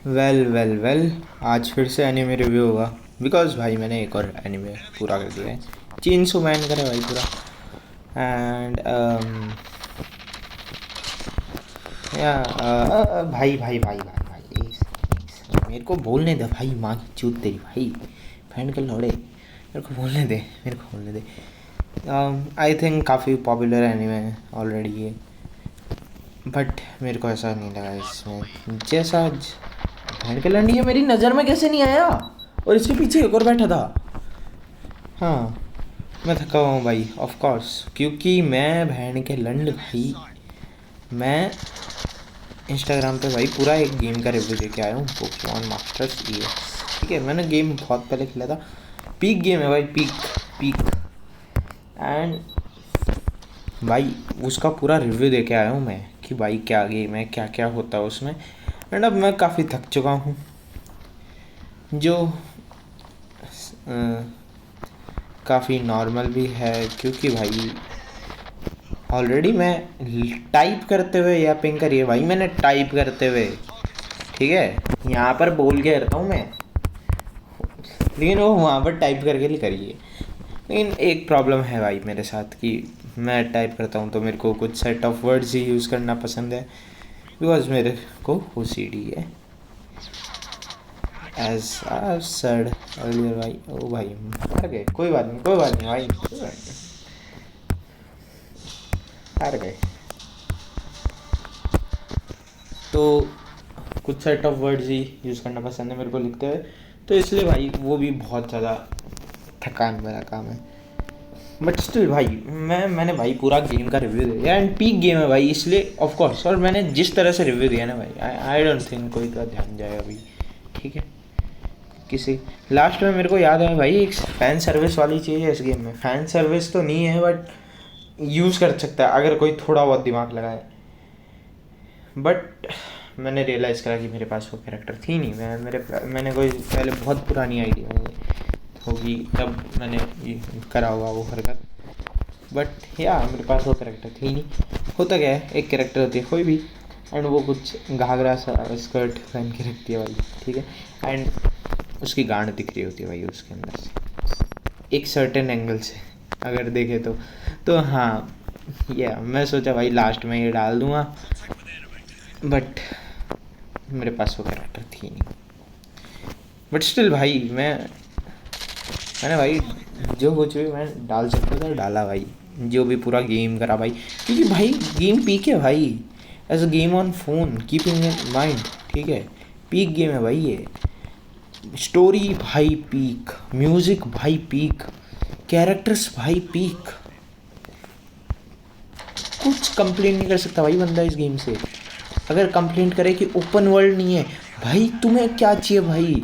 Well well well, आज फिर से एनीमे रिव्यू होगा। बिकॉज भाई मैंने एक और एनीमे पूरा कर दिया है। चेनसो मैन करे भाई पूरा। एंड भाई भाई भाई भाई भाई मेरे को बोलने दे भाई, माँ की चूत तेरी भाई, फैन के लौड़े, मेरे को बोलने दे, मेरे को बोलने दे। आई थिंक काफ़ी पॉपुलर एनीमे है ऑलरेडी ये, बट मेरे को ऐसा नहीं लगा इसमें जैसा बहन के लंडी है। मेरी नज़र में कैसे नहीं आया? और इसके पीछे एक और बैठा था। हाँ, मैं थका हुआ हूँ भाई, ऑफ कोर्स, क्योंकि मैं बहन के लंड भाई, मैं इंस्टाग्राम पे भाई पूरा एक गेम का रिव्यू दे के आया हूँ, पोकेमॉन मास्टर्स EX। ठीक है, मैंने गेम बहुत पहले खेला था, पीक गेम है भाई, पीक पीक। एंड भाई उसका पूरा रिव्यू दे के आया हूँ मैं कि भाई क्या गेम है, क्या क्या होता है उसमें। एंड अब मैं काफ़ी थक चुका हूँ, जो काफ़ी नॉर्मल भी है, क्योंकि भाई ऑलरेडी मैं टाइप करते हुए, या पिंग करिए भाई, मैंने टाइप करते हुए, ठीक है, यहाँ पर बोल के रहता हूँ मैं, लेकिन वो वहाँ पर टाइप करके ही करिए। लेकिन एक प्रॉब्लम है भाई मेरे साथ कि मैं टाइप करता हूँ तो मेरे को कुछ set of words he use करना पसंद है, बिकॉज मेरे को OCD है, एज आई सेड अर्लियर भाई। ओ भाई हार गए, कोई बात नहीं, कोई बात नहीं भाई, कोई बात नहीं, हार गए। तो कुछ set of words he use करना पसंद है मेरे को लिखते हुए, तो इसलिए भाई वो भी बहुत ज़्यादा थकान वाला काम है। बट स्टिल भाई मैंने भाई पूरा गेम का रिव्यू दिया, एंड पीक गेम है भाई, इसलिए ऑफ कोर्स। और मैंने जिस तरह से रिव्यू दिया ना भाई, आई डोंट थिंक कोई का ध्यान जाएगा अभी, ठीक है। किसी लास्ट में मेरे को याद है भाई, एक फ़ैन सर्विस वाली चीज़ है इस गेम में। फ़ैन सर्विस तो नहीं है, बट यूज़ कर सकता है अगर कोई थोड़ा बहुत दिमाग लगाए। बट मैंने रियलाइज़ करा कि मेरे पास वो कैरेक्टर थी नहीं। मैंने कोई पहले बहुत पुरानी आइडिया होगी तब मैंने ये करा होगा वो हरकत, बट या मेरे पास वो कैरेक्टर थी नहीं। होता क्या है, एक कैरेक्टर होती है कोई भी, एंड वो कुछ घाघरा सा स्कर्ट पहन के रखती है भाई, ठीक है, एंड उसकी गांड दिख रही होती है भाई उसके अंदर से, एक सर्टेन एंगल से अगर देखे तो हाँ, या मैं सोचा भाई लास्ट में ये डाल दूँगा, बट मेरे पास वो कैरेक्टर थी नहीं। बट स्टिल भाई मैंने भाई जो कुछ भी मैं डाल सकता था डाला भाई, जो भी पूरा गेम करा भाई, क्योंकि भाई गेम पीक है भाई, as a game on phone, keeping in mind, ठीक है, पीक गेम है भाई ये। स्टोरी भाई पीक, म्यूजिक भाई पीक, कैरेक्टर्स भाई पीक, कुछ कंप्लेन नहीं कर सकता भाई बंदा इस गेम से। अगर कंप्लेंट करे कि ओपन वर्ल्ड नहीं है, भाई तुम्हें क्या चाहिए भाई,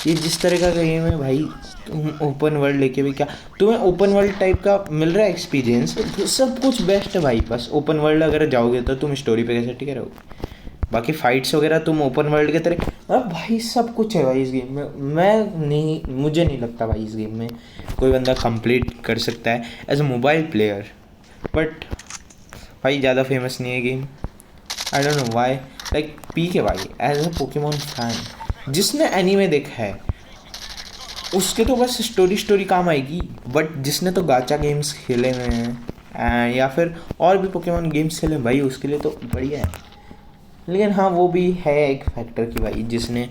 ये जिस तरह का गेम है भाई, तुम ओपन वर्ल्ड लेके भी क्या, तुम्हें ओपन वर्ल्ड टाइप का मिल रहा है एक्सपीरियंस, सब कुछ बेस्ट है भाई। बस ओपन वर्ल्ड अगर जाओगे तो तुम स्टोरी पे कैसे टिके रहोगे, बाकी फाइट्स वगैरह तुम ओपन वर्ल्ड के तरह, अब भाई सब कुछ है भाई इस गेम में। मुझे नहीं लगता भाई इस गेम में कोई बंदा कंप्लीट कर सकता है as a mobile player. But भाई ज़्यादा फेमस नहीं है game, I don't know why, like peak है भाई। एज अ पोकेमॉन फैन जिसने एनीमे देखा है उसके तो बस स्टोरी काम आएगी, बट जिसने तो गाचा गेम्स खेले हुए हैं या फिर और भी पोकेमॉन गेम्स खेले भाई, उसके लिए तो बढ़िया है। लेकिन हाँ, वो भी है एक फैक्टर कि भाई जिसने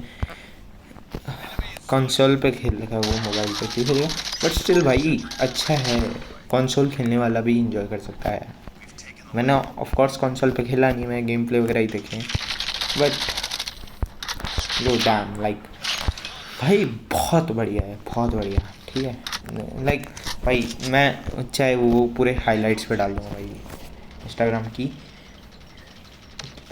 कंसोल पे खेल रखा है वो मोबाइल पे क्यों खेलेगा, बट स्टिल भाई अच्छा है, कंसोल खेलने वाला भी इंजॉय कर सकता है। मैंने ऑफ कोर्स कंसोल पे खेला नहीं, मैं गेम प्ले वगैरह ही देखे, बट जो डैम लाइक भाई बहुत बढ़िया है, बहुत बढ़िया, ठीक है। लाइक भाई मैं चाहे वो पूरे हाइलाइट्स पे डाल दूँगा भाई इंस्टाग्राम की,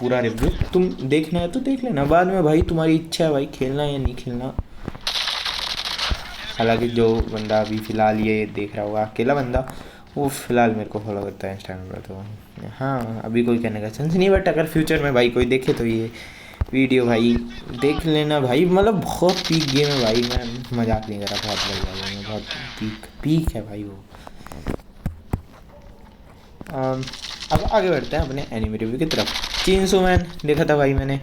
पूरा रिव्यू तुम देखना है तो देख लेना, बाद में भाई तुम्हारी इच्छा है भाई खेलना या नहीं खेलना। हालांकि जो बंदा अभी फ़िलहाल ये देख रहा होगा, अकेला बंदा, वो फ़िलहाल मेरे को फॉलो करता है इंस्टाग्राम पर, तो हाँ अभी कोई कहने का चांस नहीं, बट अगर फ्यूचर में भाई कोई देखे तो ये वीडियो भाई देख लेना भाई। मतलब बहुत पीक गेम है भाई, मैं मजाक नहीं कर रहा, बहुत बढ़िया गेम है, बहुत पीक पीक है भाई वो। अब आगे बढ़ते हैं अपने एनिमे रिव्यू की तरफ। चेनसो मैन देखा था भाई मैंने,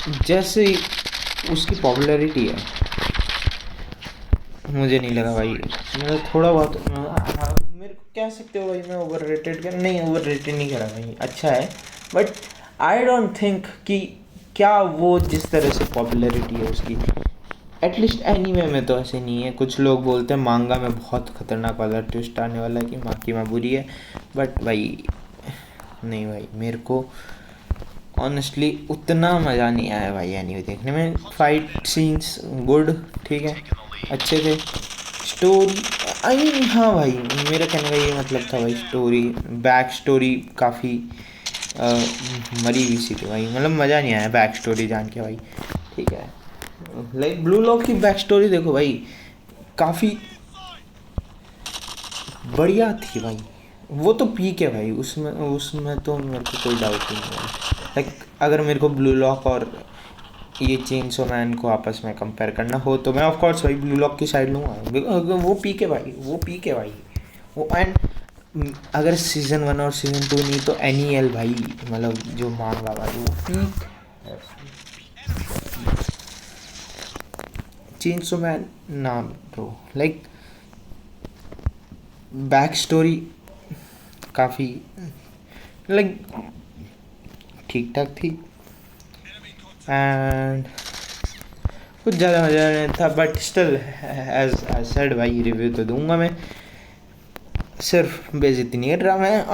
जैसे उसकी पॉपुलैरिटी है, मुझे नहीं लगा भाई, मतलब थोड़ा बहुत मेरे को कह सकते हो भाई मैं ओवर रेटेड कर, नहीं ओवर रेटेड नहीं करा भाई, अच्छा है, बट आई डोंट थिंक कि क्या वो जिस तरह से पॉपुलैरिटी है उसकी, एटलीस्ट एनीमे में तो ऐसे नहीं है। कुछ लोग बोलते हैं मांगा में बहुत खतरनाक वाला ट्विस्ट आने वाला है कि माँ की माँ बुरी है, बट भाई नहीं भाई, मेरे को ऑनेस्टली उतना मज़ा नहीं आया भाई एनीमे देखने में। फाइट सीन्स गुड, ठीक है, अच्छे थे। स्टोरी आई मीन हाँ भाई, मेरा कहने का ये मतलब था भाई, स्टोरी बैक स्टोरी काफ़ी मरी हुई सी थी भाई, मतलब मज़ा नहीं आया बैक स्टोरी जान के भाई, ठीक है। लाइक ब्लू लॉक की बैक स्टोरी देखो भाई, काफ़ी बढ़िया थी भाई, वो तो पीक है भाई, उसमें उसमें तो मेरे को कोई डाउट ही नहीं है। लाइक अगर मेरे को ब्लू लॉक और ये चेनसो मैन को आपस में कंपेयर करना हो तो मैं ऑफ कोर्स भाई ब्लू लॉक की साइड लूँगा, वो पीक है भाई, वो पीक है भाई वो। एंड अगर सीज़न 1 और सीज़न 2 नहीं तो एनियल भाई, मतलब जो मांगा भाई वो पीक है। चेनसो मैन ना ब्रो, लाइक बैक स्टोरी काफ़ी लाइक ठीक ठाक थी, एंड कुछ ज़्यादा मज़ा नहीं था, but still as I said भाई रिव्यू तो दूंगा मैं, सिर्फ बेइज्जती नहीं कर रहा मैं।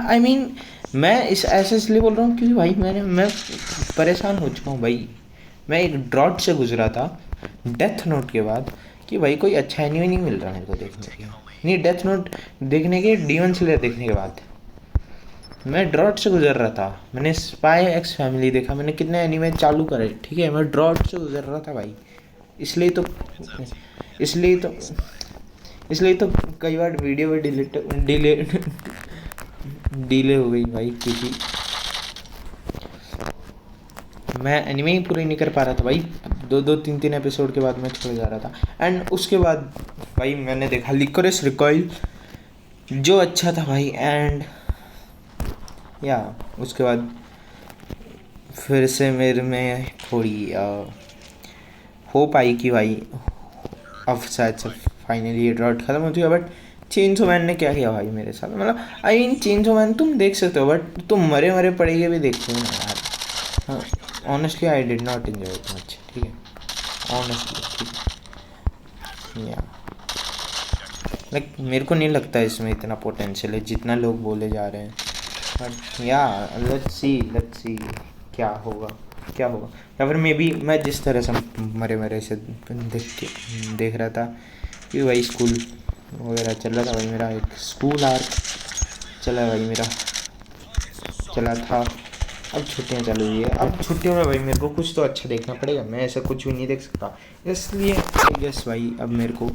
आई मीन मैं इस ऐसे इसलिए बोल रहा हूँ क्योंकि भाई मैं परेशान हो चुका हूँ भाई। मैं एक ड्रॉट से गुजरा था डेथ नोट के बाद कि भाई कोई अच्छा एनीमे नहीं मिल रहा मेरे को देखने के, नहीं डेथ नोट देखने के, डीमन स्लेयर देखने के बाद मैं ड्रॉट से गुजर रहा था। मैंने स्पाई एक्स फैमिली देखा, मैंने कितने एनीमे चालू करे, ठीक है, मैं ड्रॉट से गुजर रहा था भाई, इसलिए तो इसलिए तो इसलिए तो कई बार वीडियो भी डिले डिले हो गई भाई, क्योंकि मैं एनिमे ही पूरी नहीं कर पा रहा था भाई, 2-3 एपिसोड के बाद मैं छोड़ जा रहा था। एंड उसके बाद भाई मैंने देखा लिकोरिस रिकॉइल, जो अच्छा था भाई, एंड या उसके बाद फिर से मेरे में थोड़ी होप आई कि भाई अब शायद से फाइनली ये ड्रॉट खत्म हो चुका। बट चेनसो मैन ने क्या किया भाई मेरे साथ, मतलब आई मीन चेनसो मैन तुम देख सकते हो बट तुम मरे मरे पड़ेगे भी देखते हो ना यार। हाँ honestly I did not enjoy it much, ठीक है, ऑनेस्टली ठीक है या लाइक मेरे को नहीं लगता इसमें इतना पोटेंशियल है जितना लोग बोले जा रहे हैं। बट या लेट्स सी क्या होगा क्या होगा, या फिर मे बी मैं जिस तरह से मरे मरे से देख रहा था कि भाई स्कूल वगैरह चल रहा था भाई, मेरा एक स्कूल आर्क चला भाई मेरा चला था, अब छुट्टियां चालू हुई है, अब छुट्टियों में भाई मेरे को कुछ तो अच्छा देखना पड़ेगा, मैं ऐसा कुछ भी नहीं देख सकता, इसलिए आई गेस भाई अब मेरे को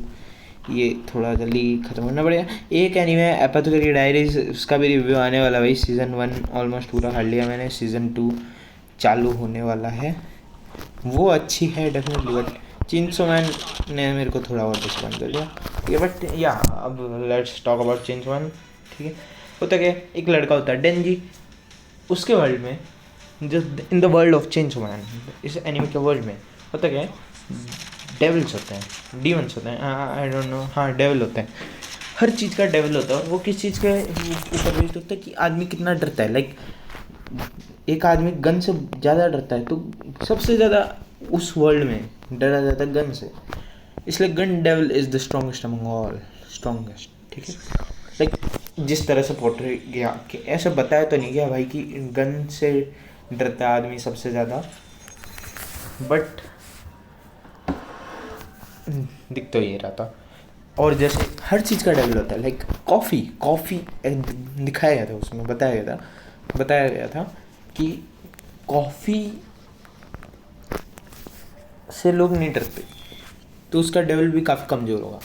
ये थोड़ा जल्दी ख़त्म होना पड़ेगा। एक एनीमे एपोथेकेरी डायरीज, उसका भी रिव्यू आने वाला भाई, सीज़न 1 ऑलमोस्ट पूरा कर लिया मैंने, सीज़न 2 चालू होने वाला है, वो अच्छी है डेफिनेटली, बट चेनसो मैन ने मेरे को थोड़ा और डिसअपॉइंट कर दिया, ठीक है। बट या अब let's talk about chainsaw man, ठीक है। होता क्या, एक लड़का होता है डेंजी, उसके वर्ल्ड में, just in the world of chainsaw man, इस एनिमे के वर्ल्ड में होता क्या है, डेविल्स होते हैं, डीमंस होते हैं, आई डोंट नो, हाँ डेविल होते हैं, हर चीज़ का डेविल होता है। वो किस चीज़ के ऊपर बेस्ड होता है कि आदमी कितना डरता है, लाइक एक आदमी गन से ज़्यादा डरता है तो सबसे ज़्यादा उस वर्ल्ड में डरा जाता है गन से, इसलिए gun devil is the strongest among all strongest, ठीक है। लाइक जिस तरह से पोर्ट्रे गया कि ऐसा बताया तो नहीं गया भाई कि गन से डरता है आदमी सबसे ज़्यादा, बट दिख तो ये रहा था। और जैसे हर चीज़ का डेविल होता है, लाइक कॉफ़ी दिखाया गया था, उसमें बताया गया था कि कॉफ़ी से लोग नहीं डरते, तो उसका डेविल भी काफ़ी कमज़ोर होगा।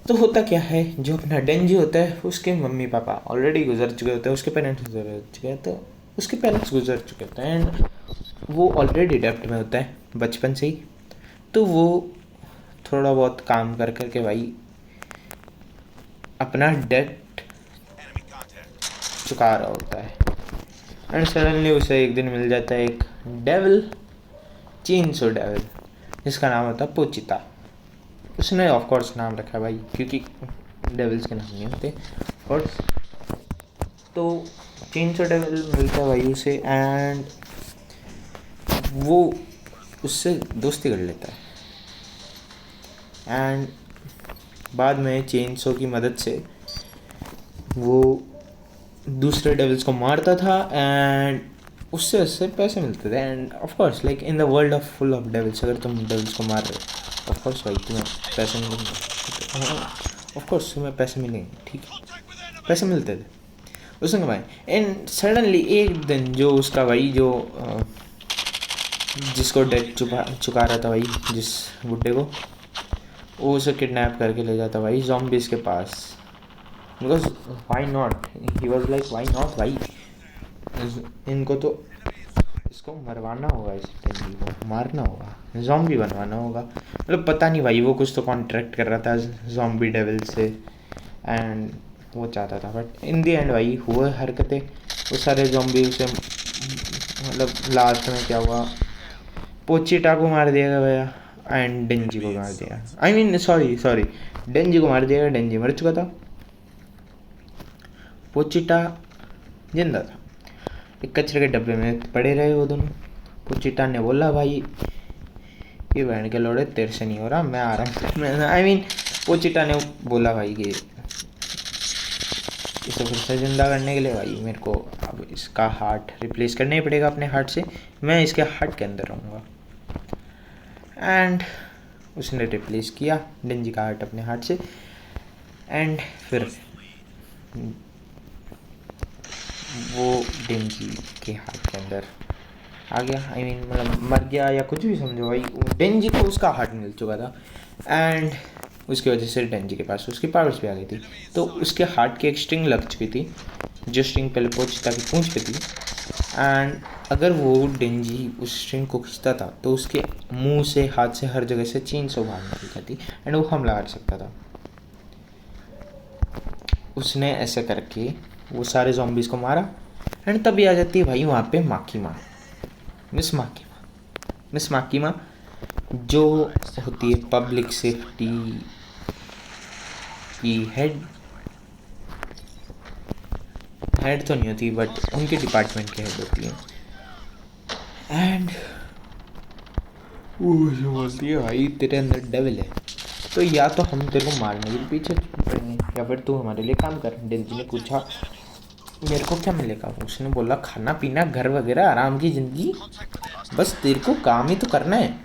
तो होता क्या है, जो अपना डेंजी होता है उसके मम्मी पापा ऑलरेडी गुजर चुके होते हैं, उसके पेरेंट्स गुजर चुके हैं, तो उसके पेरेंट्स गुजर चुके होते हैं एंड वो ऑलरेडी डेप्ट में होता है बचपन से ही, तो वो थोड़ा बहुत काम कर कर के भाई अपना डेट चुका रहा होता है। एंड सडनली उसे एक दिन मिल जाता है एक डेविल चेनसो डेविल, जिसका नाम होता है पोचिता। उसने ऑफ कोर्स नाम रखा भाई, क्योंकि डेविल्स के नाम नहीं होते ऑफ कोर्स। तो चेनसो डेविल मिलता है भाई उसे, एंड वो उससे दोस्ती कर लेता है, एंड बाद में चेनसो की मदद से वो दूसरे डेविल्स को मारता था, एंड उससे पैसे मिलते थे। And of course like in the world of full of devils, अगर तुम डेविल्स को मार रहे हो ऑफ कोर्स भाई तुम्हें पैसे मिलेंगे, ऑफ कोर्स तुम्हें पैसे मिलेंगे, ठीक है, पैसे मिलते थे, उसने कमाए। एंड सडनली एक दिन जो उसका भाई जो जिसको डेट चुका रहा था भाई, जिस बुड्ढे को, वो उसे किडनैप करके ले जाता भाई ज़ॉम्बीज़ के पास, because why not, he was like why not भाई, इनको तो इसको मरवाना होगा, इस टेंजी को मारना होगा, ज़ॉम्बी बनवाना होगा। मतलब पता नहीं भाई, वो कुछ तो कॉन्ट्रैक्ट कर रहा था ज़ॉम्बी डेविल से, एंड वो चाहता था, बट इन दी एंड भाई हुए हरकतें, वो सारे ज़ॉम्बी उसे, मतलब लास्ट में क्या हुआ, पोचिटा को मार दिया गया एंड डेंजी को मार दिया, आई मीन सॉरी डेंजी को मार दिया, डेंजी मर चुका था, पोचिटा जिंदा था। एक कचरे के डब्बे में पड़े रहे वो दोनों। पोचिटा ने बोला भाई ये बहन के लोड़े तेरे से नहीं हो रहा, मैं आ रहा हूँ, आई मीन पोचिटा ने बोला भाई कि इसे फिर से जिंदा करने के लिए भाई मेरे को अब इसका हार्ट रिप्लेस करना ही पड़ेगा अपने हार्ट से, मैं इसके हार्ट के अंदर रहूँगा। एंड उसने रिप्लेस किया डेंजी का हार्ट अपने हार्ट से, एंड फिर वो डेंजी के हार्ट के अंदर आ गया, आई मीन मतलब मर गया या कुछ भी समझो भाई, डेंजी को उसका हार्ट मिल चुका था, एंड उसकी वजह से डेंजी के पास उसकी पावर्स भी आ गई थी। तो उसके हार्ट की एक स्ट्रिंग लग चुकी थी, जो स्ट्रिंग पहले पोचिता की पूंछ पे थी, एंड अगर वो डेंजी उस स्ट्रिंग को खींचता था तो उसके मुंह से, हाथ से, हर जगह से चेनसो बाहर निकल जाती, एंड वो हमला कर सकता था। उसने ऐसे करके वो सारे ज़ॉम्बीज़ को मारा, एंड तभी आ जाती है भाई वहाँ पे माकीमा, मिस माकीमा जो होती है पब्लिक सेफ्टी की हेड तो नहीं होती, बट उनके डिपार्टमेंट की हेड होती है। एंड वो जो बोलती है भाई तेरे अंदर डेविल है, तो या तो हम तेरे को मारने के पीछे पड़ेंगे या फिर तू हमारे लिए काम कर। डेंजी ने पूछा मेरे को क्या मिलेगा, उसने बोला खाना पीना, घर वगैरह, आराम की ज़िंदगी, बस तेरे को काम ही तो करना है,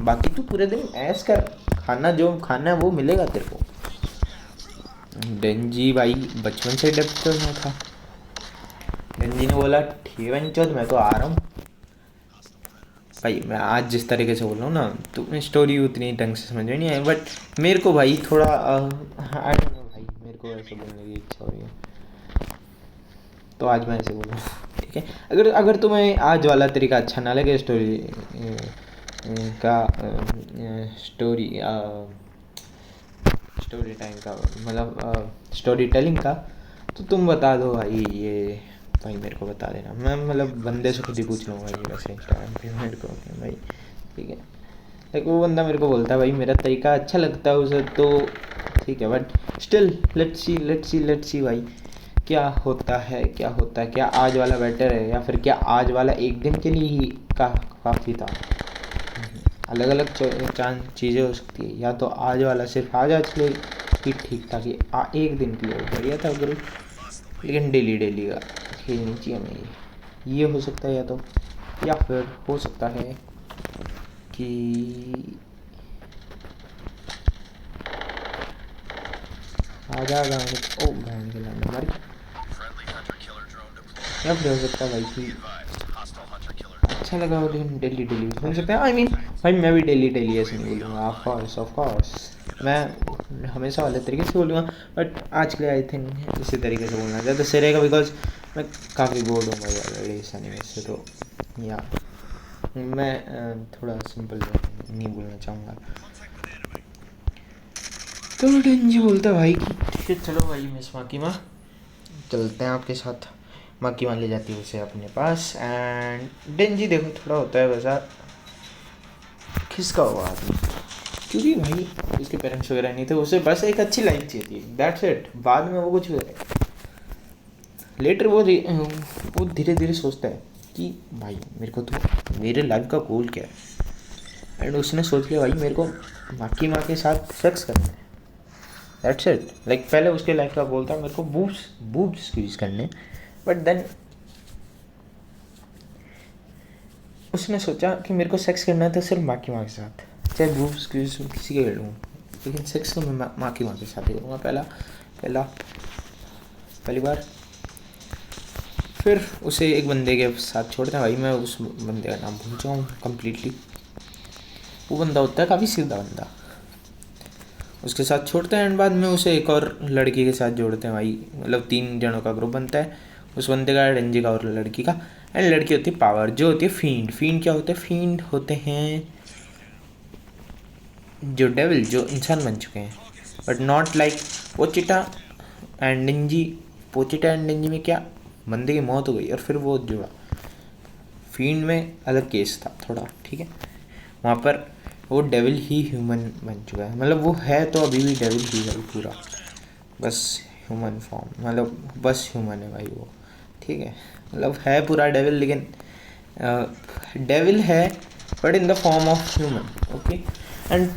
बाकी तू पूरे दिन ऐश कर, खाना जो खाना है वो मिलेगा तेरे को। डेंजी भाई बचपन से डरता हुआ था। डेंजी ने बोला ठीक चल मैं तो आ रहा हूँ भाई। मैं आज जिस तरीके से बोल रहा हूँ ना, तो स्टोरी उतनी ढंग से समझ में नहीं आई, बट मेरे को भाई थोड़ा आई डोंट नो भाई, मेरे को ऐसे बोलने की इच्छा हो रही है, तो आज मैं ऐसे बोलूँ, ठीक है। अगर तुम्हें आज वाला तरीका अच्छा ना लगे स्टोरी का, स्टोरी टाइम का, मतलब स्टोरी टेलिंग का, तो तुम बता दो भाई, ये भाई मेरे को बता देना, मैं मतलब बंदे से खुद ही पूछ लूँगा भाई वैसे इंस्टाग्राम पे मेरे को भाई, ठीक है। लाइक वो बंदा मेरे को बोलता है भाई मेरा तरीका अच्छा लगता है उसे, तो ठीक है, बट स्टिल लेट्स सी भाई क्या होता है, क्या आज वाला बेटर है, या फिर क्या आज वाला एक दिन के लिए ही काफ़ी था। अलग अलग चीज़ें हो सकती है, या तो आज वाला सिर्फ आज के लिए ही ठीक था, कि एक दिन के लिए बढ़िया था गुरु, लेकिन डेली का खेलनी चाहिए हमें, ये हो सकता है, या फिर हो सकता है कि आजा गाने ओ गाने के लाने मर, या फिर हो सकता है भाई कि अच्छा लगा हो, लेकिन डेली सुन सकते हैं। आई मीन भाई मैं भी डेली ऐसे नहीं बोलूँगा, ऑफ कोर्स मैं हमेशा वाले तरीके से बोलूँगा, बट आज के लिए आई थिंक इसी तरीके से बोलना ज़्यादा सही रहेगा, बिकॉज मैं काफ़ी बोर्ड हूँ भाई ऑलरेडी इस एनीमे से, तो या मैं थोड़ा सिंपल नहीं बोलना चाहूँगा। तो डेंजी बोलता भाई कि ठीक है चलो भाई मिस माकीमा चलते हैं आपके साथ। माकीमा ले जाती है उसे अपने पास, एंड डेंजी देखो थोड़ा होता है वैसा खिसका हुआ आदमी, क्योंकि भाई उसके पेरेंट्स वगैरह नहीं थे, उसे बस एक अच्छी लाइफ चाहिए थी, दैट्स इट। बाद में वो कुछ लेटर वो धीरे धीरे सोचता है कि भाई मेरे को तो मेरे लाइफ का गोल क्या है, एंड उसने सोच लिया भाई मेरे को बाकी माँ के साथ सेक्स करना है, दैट्स इट। लाइक पहले उसके लाइफ का गोल था मेरे को बूब्स स्क्वीज करने, बट देन उसने सोचा कि मेरे को सेक्स करना था सिर्फ माँ की माँ के साथ, चाहे बूब्स स्क्वीज किसी के कर लूँ, लेकिन सेक्स तो मैं माँ की माँ के साथ ही करूँगा पहली बार। फिर उसे एक बंदे के साथ छोड़ते हैं, भाई मैं उस बंदे का नाम भूल जाऊँ कम्प्लीटली, वो बंदा होता है काफ़ी सीधा बंदा, उसके साथ छोड़ते हैं एंड बाद में उसे एक और लड़की के साथ जोड़ते हैं भाई, मतलब 3 जनों का ग्रुप बनता है, उस बंदे का, डेंजी का और लड़की का। एंड लड़की होती है पावर, जो होती है फींड क्या होते हैं, फींड होते हैं जो डेविल, जो इंसान बन चुके हैं, but not like Pochita and Denji. Pochita and Denji में क्या, बंदे की मौत हो गई और फिर वो जुड़ा, फील्ड में अलग केस था थोड़ा, ठीक है, वहाँ पर वो डेविल ही ह्यूमन बन चुका है, मतलब वो है तो अभी भी डेविल ही है पूरा, बस ह्यूमन फॉर्म, मतलब बस ह्यूमन है भाई वो, ठीक है, मतलब है पूरा डेविल, लेकिन डेविल है but in the form of human, okay. And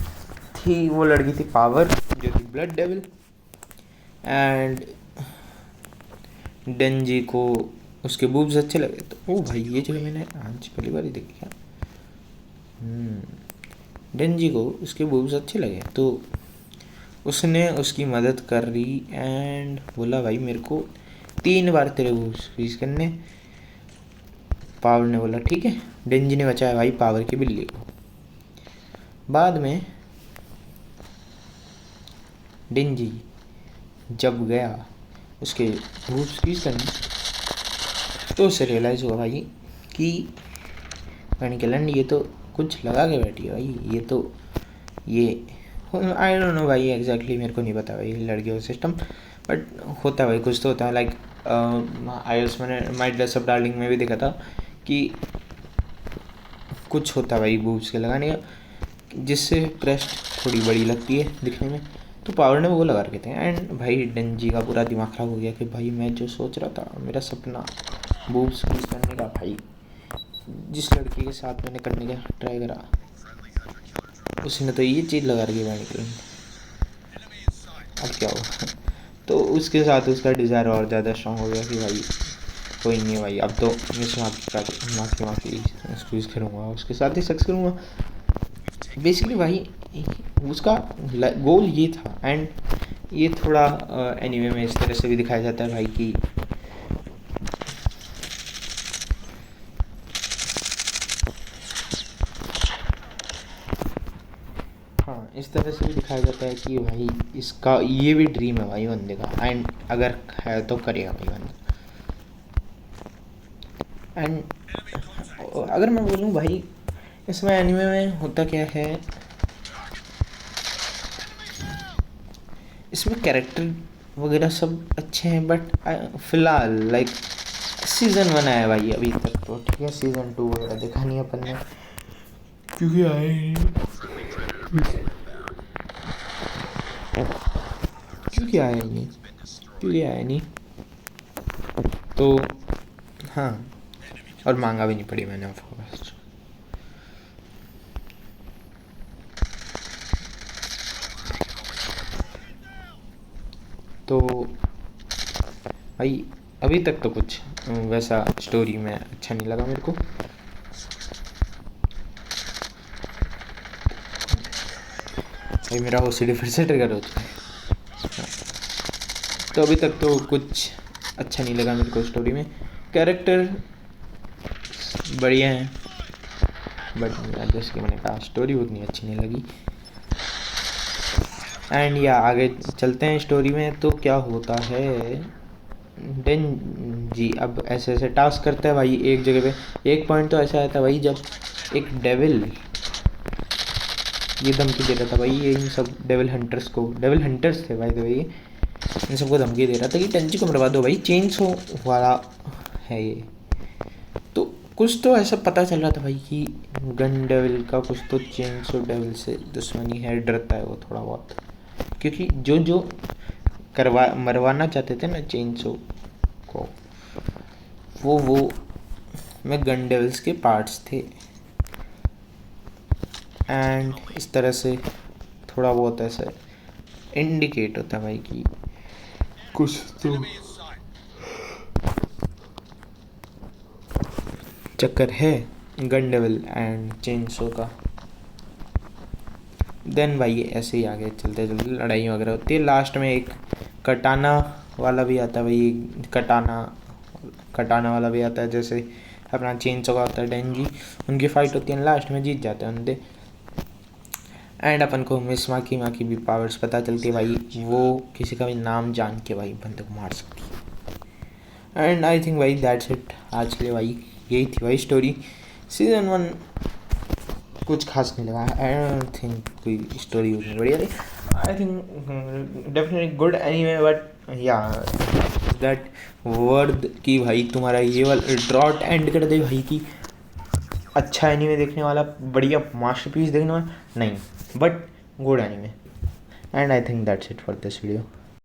थी वो लड़की थी पावर, जो थी ब्लड डेविल, एंड डेंजी को उसके बूब्स अच्छे लगे, तो ओ भाई ये जो है मैंने आज पहली बार ही देखी क्या, डेंजी को उसके बूब्स अच्छे लगे, तो उसने उसकी मदद कर रही एंड बोला भाई मेरे को 3 बार तेरे बूब्स फ्रीज करने। पावर ने बोला ठीक है, डेंजी ने बचाया भाई पावर की बिल्ली को। बाद में डेंजी जब गया उसके बूब्स फ्रीज करने, तो उसे रियलाइज़ हुआ भाई कि पेनिकलन ये तो कुछ लगा के बैठी है भाई, ये आई डोंट नो भाई एग्जैक्टली, मेरे को नहीं पता भाई लड़कियों का सिस्टम, बट होता है भाई कुछ तो होता है। लाइक आईएल्स मैंने माय ड्रेस अप डार्लिंग में भी देखा था कि कुछ होता है भाई बूब्स के लगाने का, जिससे ब्रेस्ट थोड़ी बड़ी लगती है दिखने में, तो पावर ने वो लगा रखे थे। एंड भाई डेंजी का पूरा दिमाग ख़राब हो गया कि भाई मैं जो सोच रहा था, मेरा सपना बूब्स फ्रीज करने का, भाई जिस लड़की के साथ मैंने करने का ट्राई करा उसने तो ये चीज़ लगा रखी है, अब क्या हुआ। तो उसके साथ उसका डिज़ायर और ज़्यादा स्ट्रॉन्ग हो गया कि भाई कोई नहीं भाई, अब तो मैं माफ़ी स्क्वीज़ करूँगा, उसके साथ ही सेक्स करूँगा। बेसिकली भाई उसका गोल ये था। एंड ये थोड़ा एनीमे में इस तरह से भी दिखाया जाता है भाई कि हाँ, इस तरह से भी दिखाया जाता है कि भाई इसका ये भी ड्रीम है भाई बंदे का, एंड अगर है तो करेगा भाई बंदा। एंड अगर मैं बोलूँ भाई इसमें एनीमे में होता क्या है, इसमें कैरेक्टर वगैरह सब अच्छे हैं, बट फिलहाल लाइक सीज़न 1 आया भाई अभी तक, तो ठीक है, सीज़न 2 वगैरह देखा नहीं अपन ने, क्योंकि आए क्योंकि आया नहीं तो हाँ, और मांगा भी नहीं पड़ी मैंने ऑफ कोर्स। तो भाई अभी तक तो कुछ वैसा स्टोरी में अच्छा नहीं लगा मेरे को। भाई मेरा OCD फिर से ट्रिगर हो चुका है। तो अभी तक तो कुछ अच्छा नहीं लगा मेरे को स्टोरी में, कैरेक्टर बढ़िया हैं, बट जैसे कि मैंने कहा स्टोरी उतनी अच्छी नहीं लगी। एंड या आगे चलते हैं स्टोरी में, तो क्या होता है, डेंजी अब ऐसे ऐसे टास्क करता है भाई एक जगह पे। एक पॉइंट तो ऐसा आया था भाई जब एक डेविल ये धमकी दे रहा था भाई, ये इन सब डेविल हंटर्स थे भाई, तो ये इन सबको धमकी दे रहा था कि डेंजी को मरवा दो भाई, चेंसो वाला है ये। तो कुछ तो ऐसा पता चल रहा था भाई कि गन डेविल का कुछ तो चेंसो डेविल से दुश्मनी है, डरता है वो थोड़ा बहुत, क्योंकि जो जो करवा मरवाना चाहते थे ना चेंसो को, वो में गन डेविल्स के पार्ट्स थे। एंड इस तरह से थोड़ा बहुत ऐसा इंडिकेट होता है भाई कि कुछ तो चक्कर है गन डेविल एंड चेंसो का। देन भाई ऐसे ही आगे चलते चलते लड़ाई वगैरह होती है। लास्ट में एक कटाना वाला भी आता है भाई, कटाना वाला भी आता है, जैसे अपना चेंसो का होता है डेंजी। उनकी फाइट होती है, लास्ट में जीत जाते हैं उनसे। एंड अपन को मिस माकी भी पावर्स पता चलती है भाई, वो किसी का भी नाम जान के भाई बंदे को मार सकती है। एंड आई थिंक भाई दैट्स इट आज के लिए भाई, यही थी भाई स्टोरी। सीज़न 1 कुछ खास नहीं लगा, आई डोंट थिंक कोई स्टोरी उतनी बढ़िया थी। I think definitely good anime, but या दैट वर्ड कि भाई तुम्हारा ये वाला ड्रॉट एंड कर दे भाई कि अच्छा एनीमे देखने वाला, बढ़िया मास्टरपीस देखने वाला नहीं, but good anime. And I think that's it for this video.